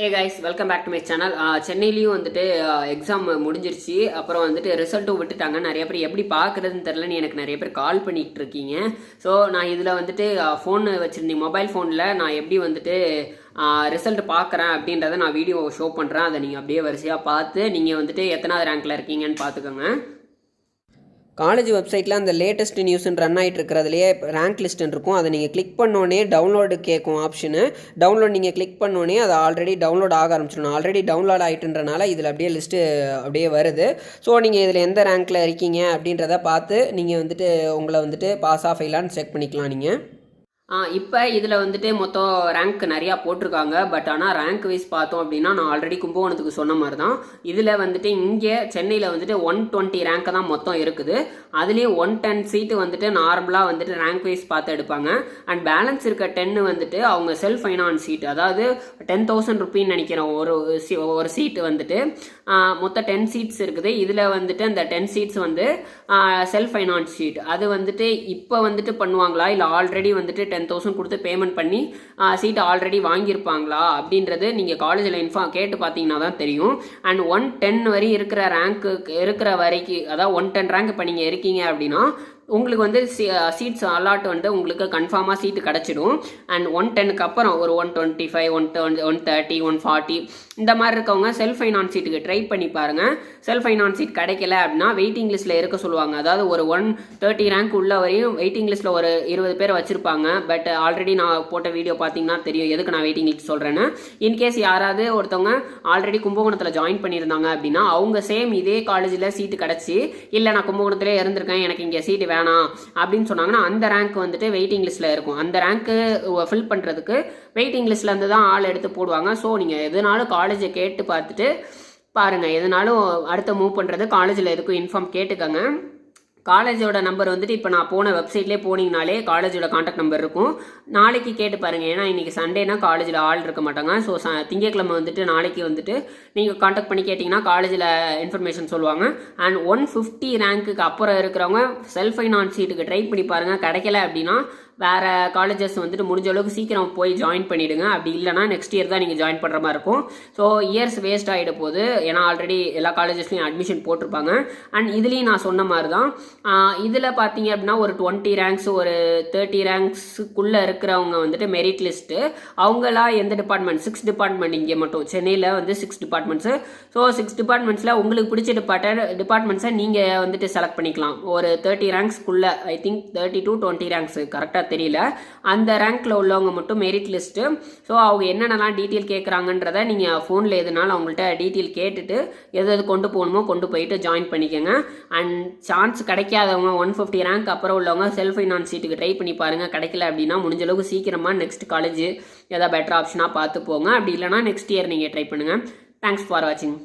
A guys welcome back to my channel. சென்னையிலையும் வந்துட்டு exam முடிஞ்சிருச்சு. அப்புறம் வந்துட்டு ரிசல்ட்டும் விட்டுட்டாங்க. நிறைய பேர் எப்படி பார்க்குறதுன்னு தெரிலன்னு எனக்கு நிறைய பேர் கால் பண்ணிகிட்டு இருக்கீங்க. ஸோ நான் இதில் வந்துட்டு ஃபோன் வச்சுருந்தேன், மொபைல் ஃபோனில் நான் எப்படி வந்துட்டு ரிசல்ட் பார்க்குறேன் அப்படின்றத நான் வீடியோ ஷோ பண்ணுறேன். அதை நீங்கள் அப்படியே வரிசையாக பார்த்து நீங்கள் வந்துட்டு எத்தனாவது ரேங்க்கில் இருக்கீங்கன்னு பார்த்துக்கோங்க. காலேஜ் வெப்சைட்டில் அந்த லேட்டஸ்ட் நியூஸ்ன்னு ரன் ஆகிட்டு இருக்கிறதுலையே ரேங்க் லிஸ்ட்னு இருக்கும். அதை நீங்கள் கிளிக் பண்ணோன்னே டவுன்லோடு கேட்கும் ஆப்ஷனு. டவுன்லோட் நீங்கள் கிளிக் பண்ணோன்னே அது ஆல்ரெடி டவுன்லோட் ஆக ஆரம்பிச்சிடணும். ஆல்ரெடி டவுன்லோட் ஆகிட்டுன்றனால இதில் அப்படியே லிஸ்ட்டு அப்படியே வருது. ஸோ நீங்கள் இதில் எந்த ரேங்க்கில் இருக்கீங்க அப்படின்றத பார்த்து நீங்கள் வந்துட்டு உங்களை வந்துட்டு பாஸ் ஆஃப் ஃபெயிலான்னு செக் பண்ணிக்கலாம் நீங்கள். இப்போ இதில் வந்துட்டு மொத்தம் ரேங்க் நிறையா போட்டிருக்காங்க. பட் ஆனால் ரேங்க் வைஸ் பார்த்தோம் அப்படின்னா நான் ஆல்ரெடி கும்பகோணத்துக்கு சொன்ன மாதிரி தான் இதில் வந்துட்டு இங்கே சென்னையில் வந்துட்டு 120 ரேங்க் தான் மொத்தம் இருக்குது. அதுலேயும் 110 சீட்டு வந்துட்டு நார்மலாக வந்துட்டு ரேங்க் வைஸ் பார்த்து எடுப்பாங்க. அண்ட் பேலன்ஸ் இருக்க 10 வந்துட்டு அவங்க செல்ஃப் ஃபைனான்ஸ் சீட், அதாவது 10,000 ருப்பீன்னு நினைக்கிறேன் ஒரு சீட்டு வந்துட்டு. மொத்தம் 10 சீட்ஸ் இருக்குது. இதில் வந்துட்டு அந்த 10 சீட்ஸ் வந்து செல்ஃப் ஃபைனான்ஸ் சீட். அது வந்துட்டு இப்போ வந்துட்டு பண்ணுவாங்களா இல்லை ஆல்ரெடி வந்துட்டு 10,000 கொடுத்து பேமெண்ட் பண்ணி சீட் ஆல்ரெடி வாங்கியிருப்பாங்களா அப்படின்றது நீங்கள் காலேஜில் கேட்டு பார்த்தீங்கன்னா தான் தெரியும். அண்ட் 110 வரை இருக்கிற ரேங்க்கு இருக்கிற வரைக்கும், அதாவது 110 ரேங்க் இப்போ நீங்கள் இருக்கீங்க அப்படின்னா உங்களுக்கு வந்து சீட்ஸ் அலாட் வந்து உங்களுக்கு கன்ஃபார்மாக சீட்டு கிடச்சிடும். அண்ட் 110க்கு அப்புறம் ஒரு 125, 130, 140 இந்த மாதிரி இருக்கவங்க செல்ஃப் ஃபைனான்ஸ் சீட்டுக்கு ட்ரை பண்ணி பாருங்கள். செல்ஃப் ஃபைனான்ஸ் சீட் கிடைக்கல அப்படின்னா வெயிட்டிங் லிஸ்ட்டில் இருக்க சொல்லுவாங்க. அதாவது ஒரு 130 ரேங்க் உள்ள வரையும் வெயிட்டிங் லிஸ்ட்டில் ஒரு 20 பேர் வச்சுருப்பாங்க. பட் ஆல்ரெடி நான் போட்ட வீடியோ பார்த்தீங்கன்னா தெரியும் எதுக்கு நான் வெயிட்டிங் லிஸ்ட் சொல்கிறேன்னு. இன்கேஸ் யாராவது ஒருத்தவங்க ஆல்ரெடி கும்பகோணத்தில் ஜாயின் பண்ணியிருந்தாங்க அப்படின்னா அவங்க சேம் இதே காலேஜில் சீட்டு கிடச்சி இல்லை நான் கும்பகோணத்திலே இருந்திருக்கேன் எனக்கு இங்கே சீட்டு வேணாம் அப்படின்னு சொன்னாங்கன்னா அந்த ரேங்க் வந்துட்டு வெயிட்டிங் லிஸ்ட்டில் இருக்கும். அந்த ரேங்க்கு ஃபில் பண்ணுறதுக்கு வெயிட்டிங் லிஸ்ட்லேருந்து தான் ஆள் எடுத்து போடுவாங்க. ஸோ நீங்கள் எதுனாலும் காலேஜை கேட்டு பார்த்துட்டு பாருங்கள். எதுனாலும் அடுத்த மூவ் பண்ணுறது காலேஜில் எதுக்கும் இன்ஃபார்ம் கேட்டுக்கோங்க. காலேஜோட நம்பர் வந்துட்டு இப்போ நான் போன வெப்சைட்லேயே போனீங்கனாலே காலேஜோட காண்டாக்ட் நம்பர் இருக்கும். நாளைக்கு கேட்டு பாருங்கள். ஏன்னா இன்றைக்கி சண்டேனா காலேஜில் ஆள் இருக்க மாட்டாங்க. ஸோ திங்கட்கிழமை வந்துட்டு நாளைக்கு வந்துட்டு நீங்கள் காண்டாக்ட் பண்ணி கேட்டிங்கன்னா காலேஜில் இன்ஃபர்மேஷன் சொல்லுவாங்க. அண்ட் 150 ரேங்க்குக்கு அப்புறம் இருக்கிறவங்க செல்ஃப் ஃபைனான்ஸ் சீட்டுக்கு ட்ரை பண்ணி பாருங்கள். கிடைக்கல அப்படின்னா வேறு காலேஜஸ் வந்துட்டு முடிஞ்ச அளவுக்கு சீக்கிரம் போய் ஜாயின் பண்ணிவிடுங்க. அப்படி இல்லைனா நெக்ஸ்ட் இயர் தான் நீங்கள் ஜாயின் பண்ணுற மாதிரி இருக்கும். ஸோ இயர்ஸ் வேஸ்ட் ஆகிட போகுது. ஏன்னா ஆல்ரெடி எல்லா காலேஜஸ்லையும் அட்மிஷன் போட்டிருப்பாங்க. அண்ட் இதுலேயும் நான் சொன்ன மாதிரி தான் இதில் பார்த்தீங்க அப்படின்னா ஒரு 20 ரேங்க்ஸ் ஒரு 30 ரேங்க்ஸுக்குள்ளே இருக்கிறவங்க வந்துட்டு மெரிட் லிஸ்ட்டு அவங்களா எந்த டிபார்ட்மெண்ட் 6 டிபார்ட்மெண்ட் இங்கே மட்டும் சென்னையில் வந்து 6 டிபார்ட்மெண்ட்ஸு. ஸோ 6 டிபார்ட்மெண்ட்ஸில் உங்களுக்கு பிடிச்ச டிபார்ட்மெண்ட்ஸை நீங்கள் வந்துட்டு செலக்ட் பண்ணிக்கலாம். ஒரு 30 ரேங்க்ஸ்க்குள்ளே ஐ திங்க் 30 to 20 ரேங்க்ஸ் கரெக்டாக தெரியல. அந்த ரேங்க்கில் உள்ளவங்க மட்டும் மெரிட் லிஸ்ட்டு. ஸோ அவங்க என்னென்னலாம் டீட்டெயில் கேட்குறாங்கன்றதை நீங்கள் ஃபோனில் எதுனாலும் அவங்கள்ட்ட டீட்டெயில் கேட்டுட்டு எது கொண்டு போகணுமோ கொண்டு போயிட்டு ஜாயின் பண்ணிக்கோங்க. அண்ட் சான்ஸ் கிடைக்காதவங்க 150 ரேங்க் அப்புறம் உள்ளவங்க செல்ஃப் ஃபைனான்ஸ் சீட்டுக்கு ட்ரை பண்ணி பாருங்கள். கிடைக்கல அப்படின்னா முடிஞ்ச அளவுக்கு சீக்கிரமாக நெக்ஸ்ட் காலேஜ் ஏதாவது பெட்டர் ஆப்ஷனாக பார்த்து போங்க. அப்படி இல்லைனா நெக்ஸ்ட் இயர் நீங்கள் ட்ரை பண்ணுங்கள். தேங்க்ஸ் ஃபார் வாட்சிங்.